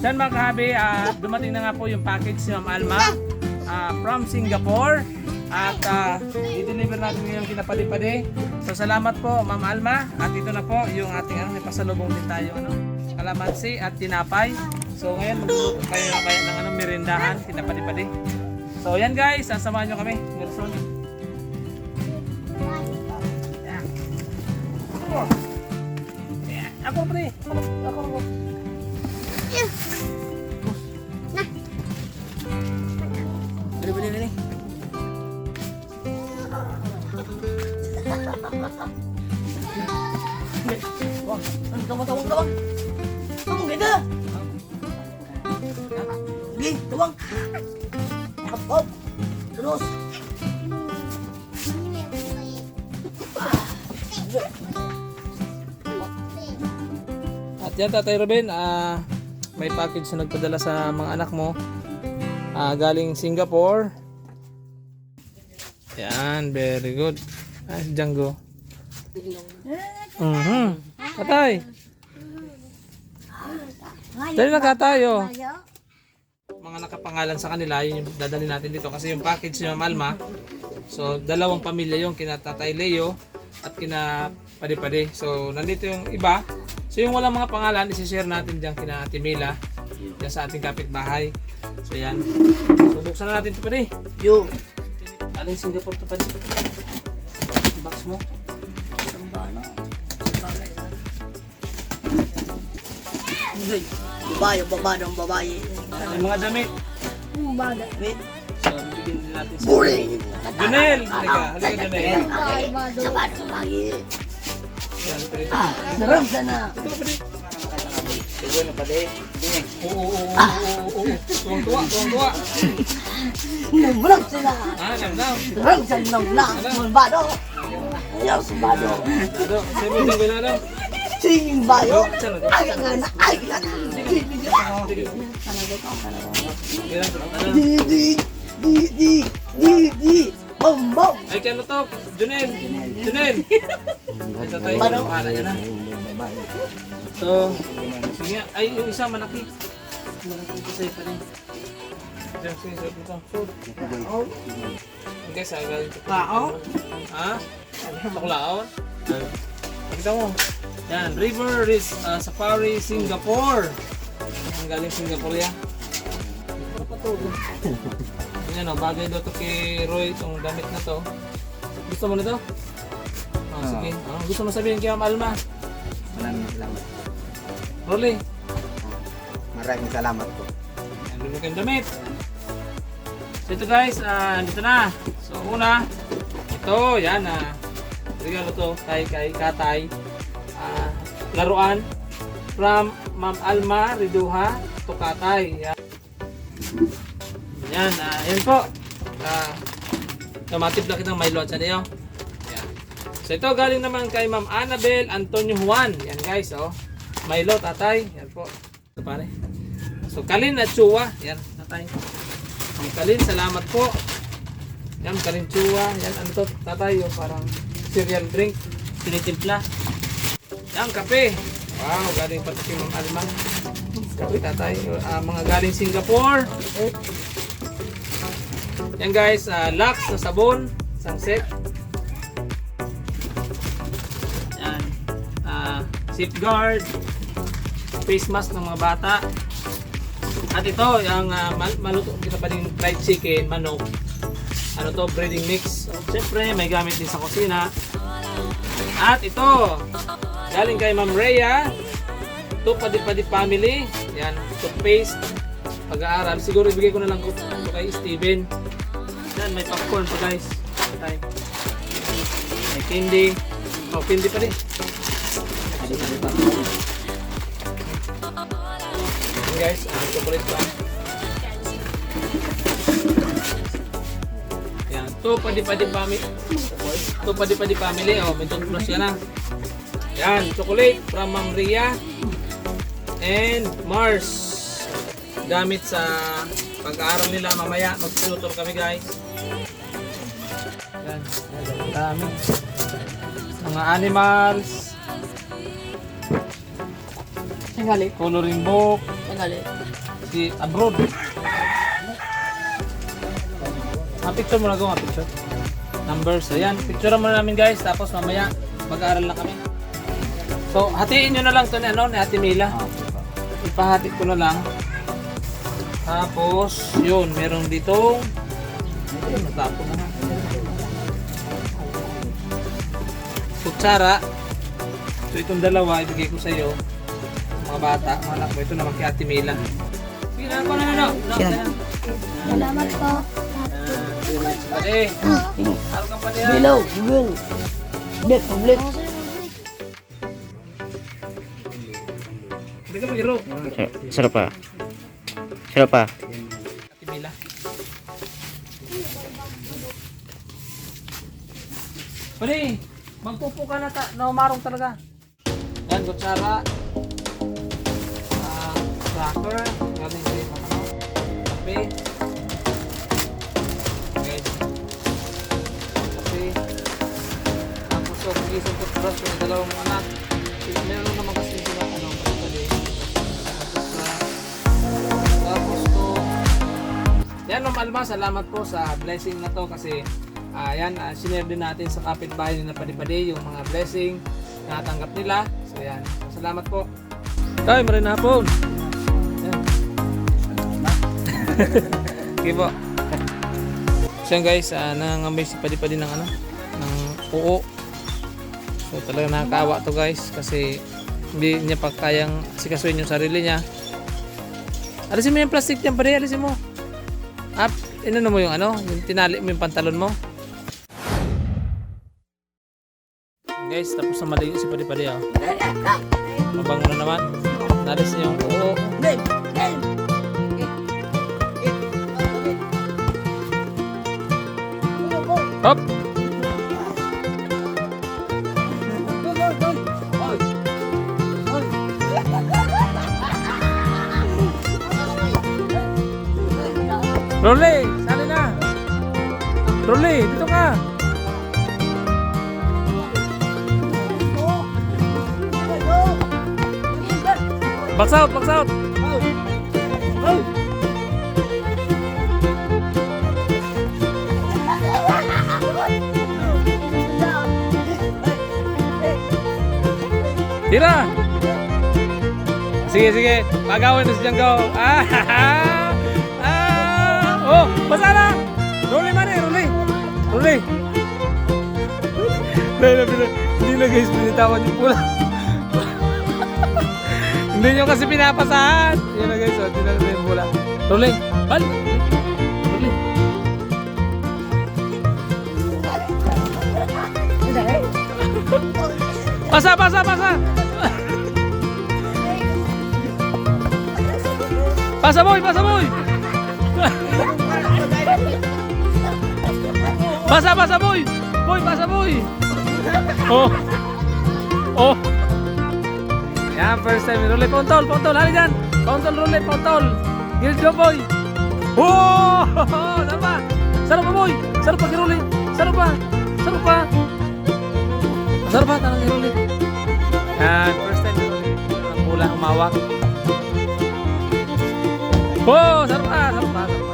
Yan mga kahabi, dumating na nga po yung package ni Ma'am Alma from Singapore at i-deliver natin ngayon kinapalipade. So salamat po Ma'am Alma at ito na po yung ating may pasalubong din tayo kalamansi at tinapay. So ngayon magluluto tayo ng merindahan, kinapalipade. So yan guys, sasamahan nyo kami. Gerson. Ako pre, ako. Bili. Wah, tawang. Tawang gitu. Gi, tawang. Hop. Terus. At yan Tatay Ruben, may package na nagpadala sa mga anak mo. Galing Singapore. Yan, very good. Si Django. Tatay. Dali na tayo. Mga nakapangalan sa kanila, yun yung dadali natin dito. Kasi yung package ni Ma'am Alma, so dalawang pamilya yung kina Tatay Leo at kina Pade-Pade. So nandito yung iba. So yung walang mga pangalan, isi-share natin dyan kina Ate Mila, dyan sa ating kapitbahay. So yan. So buksan na natin ito pa rin. Yo. Aling Singapore ito pa rin. Box mo. Babae. Yung mga damit. Damit. So bibigyan din natin sa Junel. Halika Junel. Yan, pwede. Sarap sana. Ito pa rin. Bueno, pade. Oo. Tuwang-tuwa. Nabulak sila. Namnam. Sarap sa nabulak. Mulbado. Ayaw sa bado. Ado, sabi mo ba na? Singing bayo. Ay, Di. Bom. Ay, kaya na to. Junel. Ito tayo. Paano niya na? So, sige. Ay, yung isa malaki. Malaki ko sa'yo pa rin. Sige, ito. Okay, sa galing ito. Kao? Ha? Tuklaon? Pakita mo. Yan, River Safari Singapore. Ang galing Singapore yan. Yan o, bagay daw ito kay Roy itong damit na to. Gusto mo na to? Sige. Gusto mo sabihin kay Ma'am Alma? Maraming salamat. Rolly. Maraming salamat po. Yan, lumikang damit. So ito guys, dito na. So una, ito, yan regalo to kay Katay. Laruan from Ma'am Alma Riduha to Katay. Yan, yan po. Tomatic na kitang Milo at sa niyo. Yan. So ito galing naman kay Ma'am Annabel Antonio Juan. Yan guys, oh. Milo, tatay. Yan po. Ito pare. So Kalin at Chua. Yan, tatay. Ang Kalin, salamat po. Yan, Kalin Chua. Yan, ano to, tatay? Yung parang cereal drink. Tinitimpla. Yan, kape. Wow, galing pati kay Ma'am Alma. Kape, tatay. Mga galing Singapore. Yan guys, Lux na sabon. Isang set. Yan. Safeguard. Face mask ng mga bata. At ito, yung maluto kita pa din fried chicken, manok. Ano to, breading mix. So, siyempre, may gamit din sa kusina. At ito, galing kay Ma'am Rhea. Ito, Padi-Padi Family. Yan, toothpaste. Pag-aaral. Siguro ibigay ko na lang ito kay Steven. Yan, may popcorn pa guys. May candy. Oh, candy pa din. Guys, chocolate pa. Yan, to Padi-Padi Family. To Padi-Padi Family, oh, may toothbrush yan na. Yan, chocolate from Ma'am Rhea and Mars. Gamit sa pag-aaral nila mamaya, mag-tutor kami guys. Yan, ang dami. Mga animals. Tingali. Coloring book. Tingali. Si abroad. Picture mo na go, picture. Numbers, ayan. Picture mo na namin guys, tapos mamaya mag-aaral na kami. So, hatiin nyo na lang ito ni, ni Ate Mila. Ipahati ko na lang. Tapos, yun, meron ditong natapon na. Kutsara. So, itong dalawa, ibigay ko sa iyo. Mga bata, mga anak mo. Ito naman kay Ate Mila. Sige na ako na. Salamat po. Ate, araw ka pa niya. Bilaw. Bilaw. Blit. Blit. Hindi ka mag-hero. Sarap pa. Sarap pa. Ate Mila. Pwede, magpupo ka na na umarong talaga. Yan, kutsara. Cracker. Galing kayo pa ano. Kape. Guys. Kape. Tapos so, isang toothbrush yung dalawang anak. Meron naman kasi sila ano, pagpali. Tapos to. Yan, Ma'am Alma, salamat po sa blessing na to kasi yan, sinare din natin sa kapitbahay na Padi-Padi yung mga blessing na natanggap nila. So yan, salamat po. Tayo, marin na hapon. Yan. Okay po. So yan guys, nangambay si Padi-Padi ng ano, ng uo. So talaga nakakaawa to guys kasi hindi niya pa kayang sikasuin yung sarili niya. Alisin mo yung plastic niyan, pare, alisin mo. Inano mo yung ano, yung tinali mo yung pantalon mo. Guys, tapos na maligo si Padi-Padi oh. Mabango na naman. Nalis niya yung uo. Hop! Rolly, sali na! Rolly, dito ka! Box out, box out! Tira! Sige, sige. Pagawin na si Django. Oh, basa na! Rolly mani, Rolly! Rolly! Hindi na guys, binitawan yung pula. Hindi nyo kasi pinapasahan. Yan na guys, hindi na yung pula. Rolly! Bal! Rolly! Pasa, pasa, pasa! Pasa boy, pasa boy! Pasa, pasa boy! Boy, pasa boy! Oh. Oh. Yan, first time. Rule, Pontol, hali dyan. Pontol, Rule, Pontol. Gilid go, boy. Oh! Sarap pa. Sarap pa, boy. Sarap pa, Rule. Sarap pa. Sarap pa. Sarap pa, tanong Rule. Yan, first time. Ang pula, umawak. Oh, sarap pa, sarap pa, sarap pa.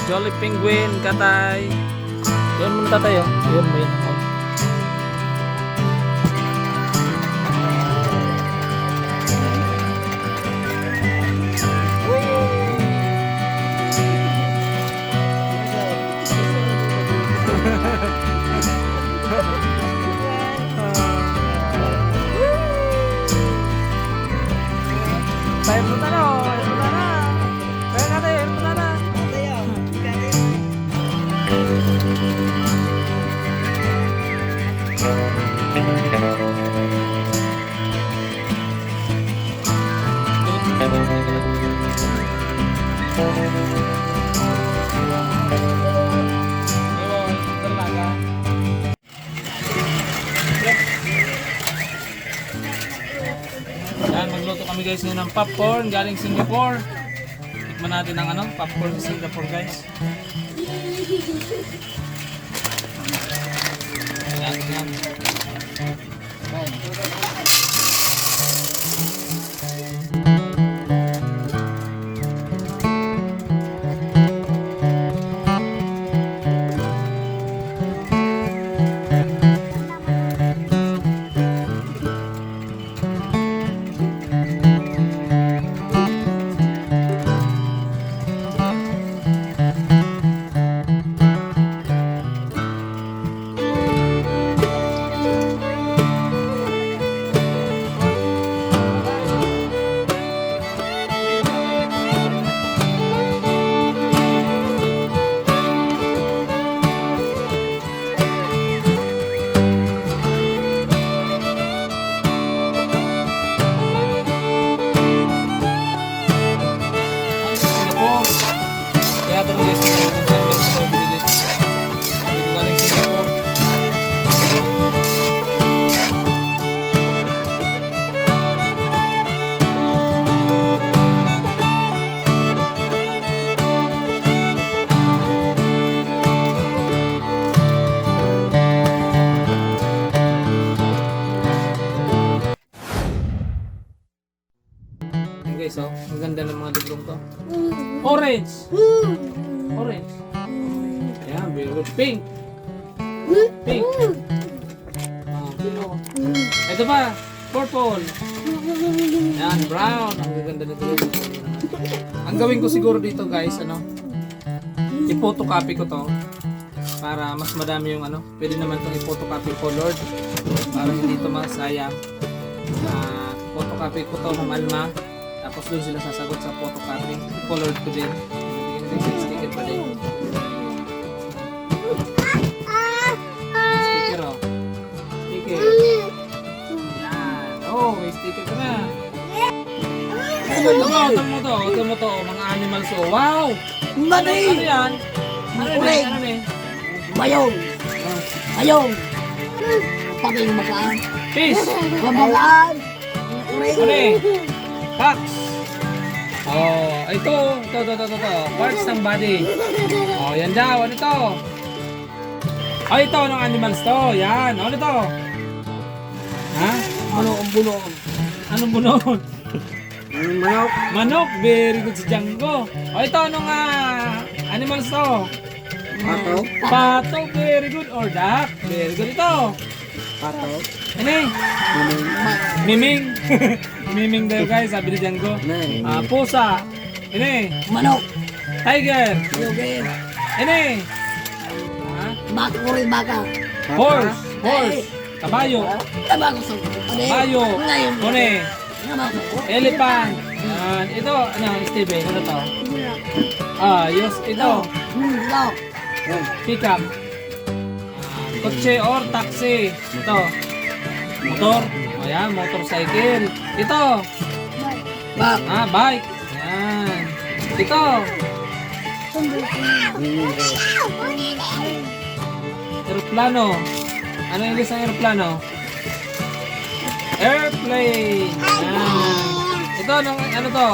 Jolly Penguin, katay. Yun muna tatay, oh. Yun mo yun. Tayo punta na, oh. Tayo punta na. Tayo na, tayo punta na. Yan, magluto kami guys ngayon ng popcorn galing Singapore. Tikman natin ang popcorn sa Singapore guys. Yan, yan. Guys, oh, ang ganda ng mga librong to. Orange! Orange. Ayan, very good. Pink! Pink! Blue. Ito pa, purple. Ayan, brown. Ang ganda nito. Ang gawin ko siguro dito guys, i-photocopy ko to para mas madami yung pwede naman itong i-photocopy colored para hindi ito masayang. Photocopy ko to ng Alma. Tapos doon sila sasagot sa photocopy. Colored ko din. Sticker pa din. Sticker, oh. Sticker. Yan. Oh, may sticker ka na. Ito mo to. Mga animals, oh. Wow! Mani! Ano yan? Ano ni? Mayong! Mayong! Paging makaan! Fish! Mabalaan! Ano eh? Fox! Oh, ito. Parts ng body. Oh, yan daw. Ano to? Oh, ito. Anong animals to? Yan. Ano to? Ha? Ang buno. Anong bunon? Manok! Manok. Very good si Django. Oh, ito. Anong animals to? Pato! Pato. Very good. Or duck. Very good ito. Pato! Ano eh? Miming. Miming daw guys, sabi ni Django. Pusa. Ano eh? Manok! Tiger. Yogin! Ano eh? Ha? Baka ko rin baka! Horse. Kabayo. Tabago sa Kabayo. Ngayon! Kone. Namaso! Elephant. Yan. Ito, Steven, ano to? Yes, ito. Ito! Peacock. Kotse or taxi. Ito. Motor. Ayan, motorcycle. Ito. Bak. Bike. Ayan. Ito. Aeroplano. Ano yung English ng aeroplano? Airplane. Ayan. Ito, ano to?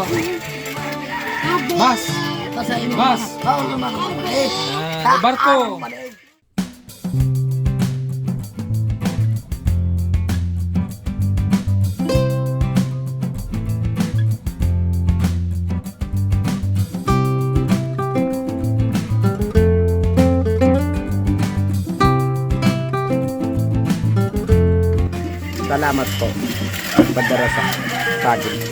Bus. Basta imo. Bus. Oo naman ako. Ayan. Barko. Salamat po. Nagpadala sa package.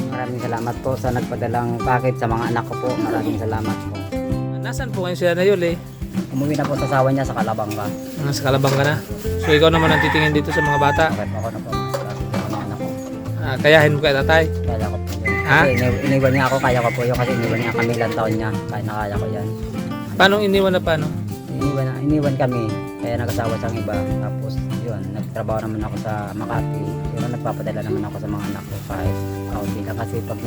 Maraming salamat po sa nagpadalang package sa mga anak ko po. Maraming salamat po. Nasaan po ngayon sila na yun eh? Umuwi na po sa asawa niya sa Calabanga. Nasa Kalabang ka na. So ikaw naman ang titingin dito sa mga bata. Bakit ako na po sa mga anak ko. Kayahin mo kay tatay. Kaya ko po yun. Ha? Kasi iniwan niya ako, kaya ko po yun. Kasi iniwan niya kami ilang taon niya. Kaya na kaya ko yan. Paano iniwan na paano? Iniwan kami. Kaya nag-asawa siyang iba. Tapos yun, nagtrabaho naman ako sa Makati. Pero nagpapadala naman ako sa mga anak ko kahit kaunti lang. Kasi pag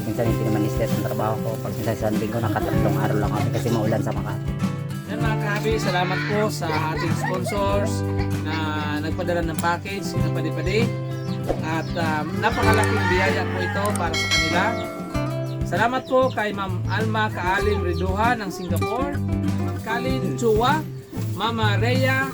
minsan hindi naman stress ang trabaho ko. Pag minsan sa linggo, nakatatlong araw lang kami kasi maulan sa Makati. Yan mga kahabi, salamat po sa ating sponsors na nagpadala ng package na Padi-Padi. At napakalaking biyaya po ito para sa kanila. Salamat po kay Ma'am Alma Kaalim Riduha ng Singapore, Ma'am Kalin Chua, Mama Rhea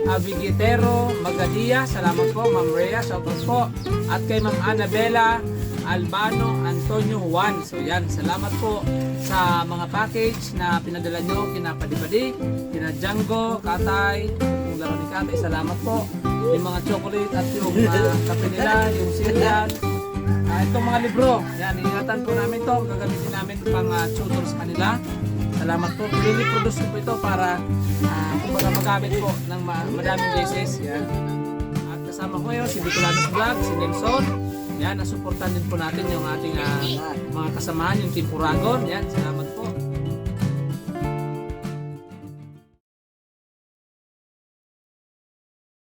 Avigitero Magadia, salamat po Ma'am Rhea, shoutout po. At kay Ma'am Annabella Albano Antonio Juan. So yan, salamat po sa mga package na pinadala nyo kina Padi-Padi, kina Django, Katay, yung laro ni Katay, salamat po. Yung mga chocolate at yung kape nila, yung cereal. Itong mga libro, yan, ingatan po namin to, gagamitin namin pang tutor sa kanila. Salamat po, piniproduce ko po ito para kumbaga magamit po ng madaming beses. Yan. At kasama ko ngayon si Bicolanos Vlog, si Nelson. Yan, nasuportan din po natin yung ating mga kasamahan, yung Team Uragon. Yan, salamat po.